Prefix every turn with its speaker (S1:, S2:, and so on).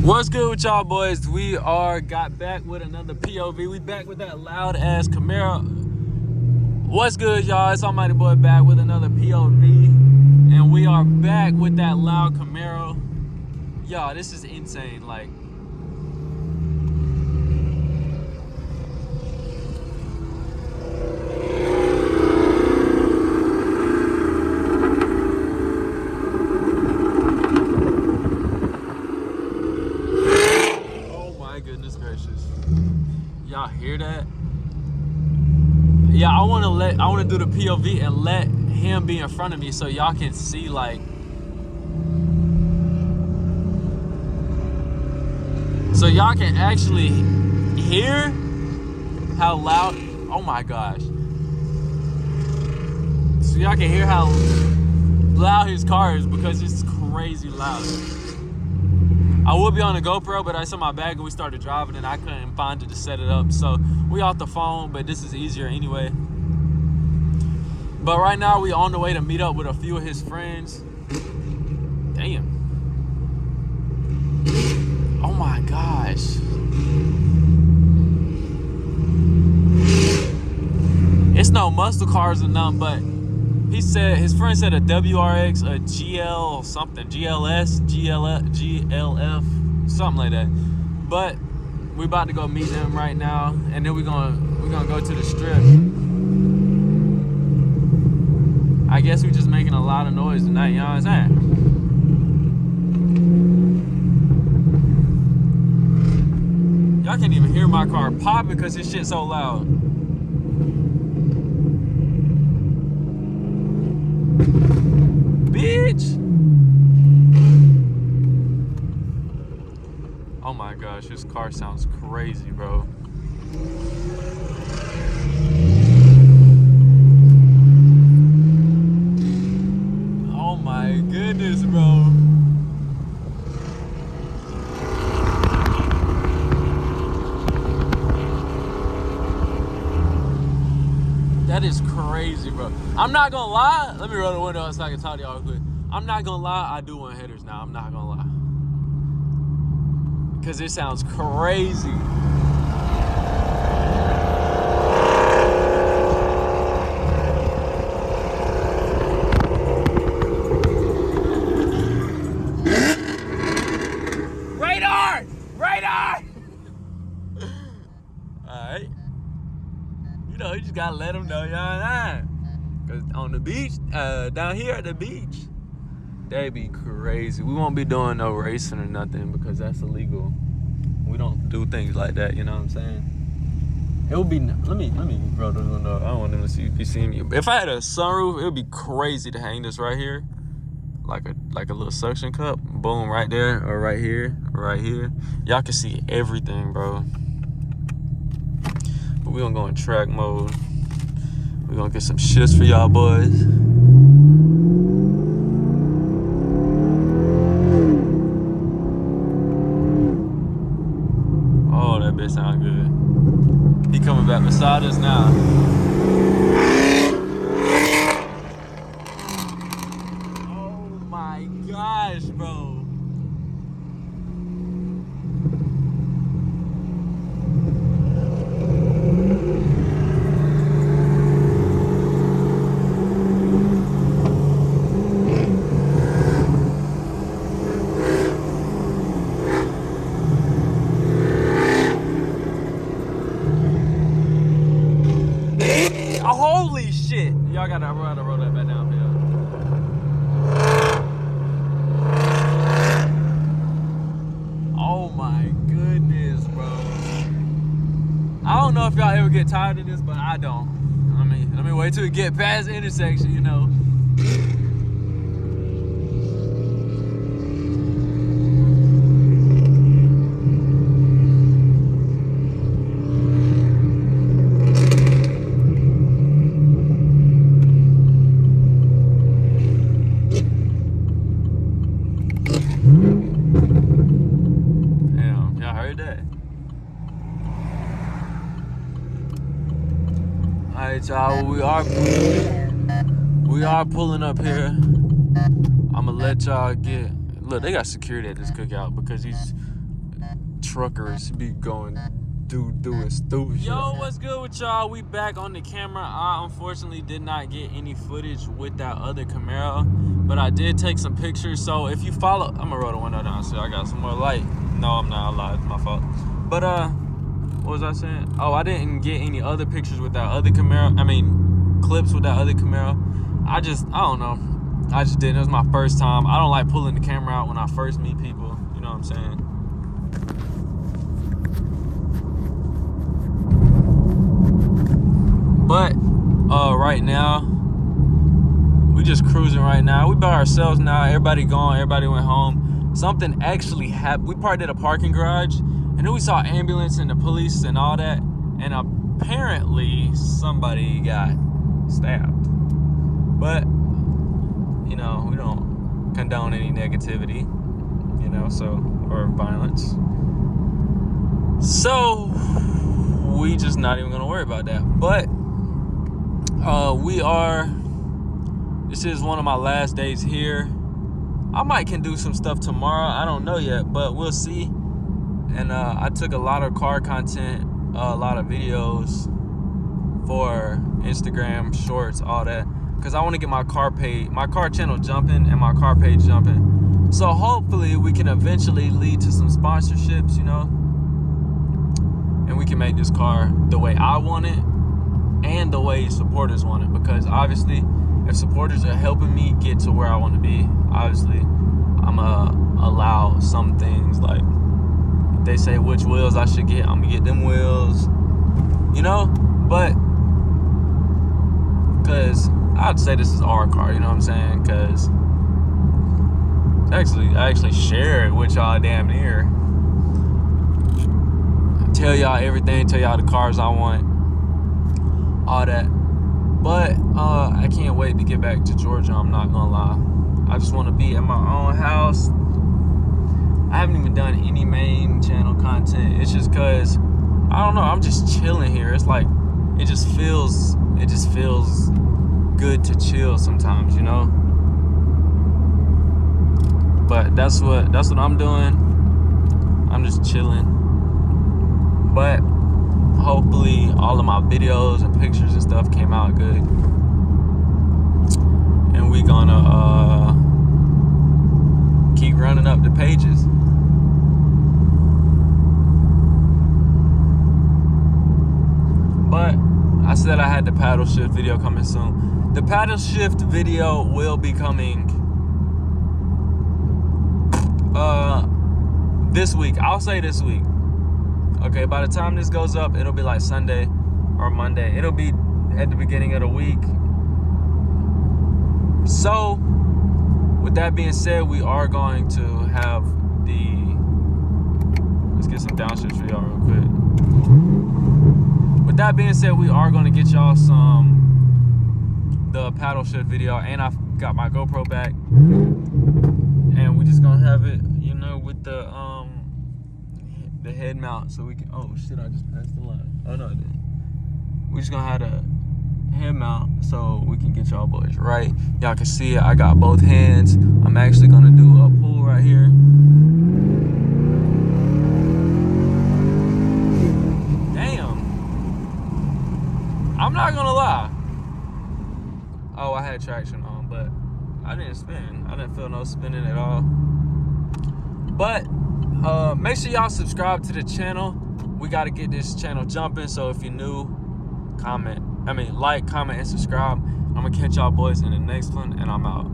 S1: What's good with y'all boys? We got back with another POV. We back with that loud ass Camaro. What's good, y'all? It's Almighty Boy back with another POV. And we are back with that loud Camaro. Y'all, this is insane. Like, goodness gracious. Y'all hear that? Yeah, I wanna do the POV and let him be in front of me so y'all can see, like, so y'all can actually hear how loud, oh my gosh. So y'all can hear how loud his car is because it's crazy loud. I would be on a GoPro, but I saw my bag and we started driving and I couldn't find it to set it up. So we off the phone, but this is easier anyway. But right now we on the way to meet up with a few of his friends. Damn. Oh my gosh. It's no muscle cars or nothing, but he said, his friend said a WRX, a GL something, GLS, GLF, something like that. But we about to go meet them right now, and then we're gonna go to the strip. I guess we just making a lot of noise tonight, you know what I'm saying? Y'all can't even hear my car pop because this shit's so loud. Bitch! Oh my gosh, this car sounds crazy, bro. Oh my goodness, bro. That is crazy, bro. I'm not gonna lie. Let me roll the window up so I can talk to y'all quick. I'm not gonna lie. I do want headers now. I'm not gonna lie. Because it sounds crazy. Radar! Radar! Alright. You know, you just gotta let them know, y'all. Cause on the beach, down here at the beach, they be crazy. We won't be doing no racing or nothing because that's illegal. We don't do things like that, you know what I'm saying? It would be, let me roll the window. I don't want them to see if you see me. If I had a sunroof, it would be crazy to hang this right here, like a little suction cup. Boom, right there, or right here, or right here. Y'all can see everything, bro. But we gonna go in track mode. We gonna get some shifts for y'all boys. Oh, that bitch sound good. He coming back beside us now. Oh my gosh, bro. Holy shit! Y'all gotta roll that back down here. Oh my goodness, bro. I don't know if y'all ever get tired of this, but I don't. I mean, let me wait till we get past the intersection, you know. Damn, y'all heard that? Alright, y'all, we are pulling up here. I'ma let y'all get, look, they got security at this cookout because these truckers be going doing stupid shit. Yo, what's good with y'all? We back on the camera. I unfortunately did not get any footage with that other Camaro, but I did take some pictures. So if you follow, I'm gonna roll the window down so I got some more light. No, I'm not alive. It's my fault. But what was I saying? Oh, I didn't get any other pictures with that other Camaro. I mean, clips with that other Camaro. I don't know. I just didn't. It was my first time. I don't like pulling the camera out when I first meet people. You know what I'm saying? But right now, we just cruising right now. We by ourselves now. Everybody gone. Everybody went home. Something actually happened. We parked at a parking garage, and then we saw ambulance and the police and all that. And apparently, somebody got stabbed. But you know, we don't condone any negativity, you know, or violence. So we just not even gonna worry about that. But this is one of my last days here. I might can do some stuff tomorrow. I don't know yet, but we'll see. And I took a lot of car content, a lot of videos for Instagram, shorts, all that. Because I want to get my car channel jumping and my car page jumping. So hopefully we can eventually lead to some sponsorships, you know. And we can make this car the way I want it and the way supporters want it. Because obviously, if supporters are helping me get to where I want to be, obviously, I'm going to allow some things. Like, if they say which wheels I should get, I'm going to get them wheels, you know. But, because I'd say this is our car, you know what I'm saying? Because I actually share it with y'all damn near. Tell y'all everything, tell y'all the cars I want, all that. But I can't wait to get back to Georgia, I'm not gonna lie. I just want to be at my own house. I haven't even done any main channel content. It's just because, I don't know, I'm just chilling here. It's like, it just feels good to chill sometimes, you know. But that's what I'm doing. I'm just chilling. But hopefully all of my videos and pictures and stuff came out good. And we gonna keep running up the pages. But I said I had the paddle shift video coming soon. The paddle shift video will be coming this week. I'll say this week. Okay, by the time this goes up, it'll be like Sunday or Monday. It'll be at the beginning of the week. So, with that being said, we are going to have let's get some downshifts for y'all real quick. With that being said, we are going to get y'all the paddle shift video, and I got my GoPro back, and we just gonna have it, you know, with the head mount, so we can. Oh shit! I just passed the line. Oh no, I didn't. We just gonna have the head mount so we can get y'all boys right. Y'all can see it. I got both hands. I'm actually gonna do a pull right here. Damn. I'm not gonna lie. Oh, I had traction on, but I didn't spin. I didn't feel no spinning at all. But make sure y'all subscribe to the channel. We got to get this channel jumping. So if you're new, like, comment, and subscribe. I'm going to catch y'all boys in the next one, and I'm out.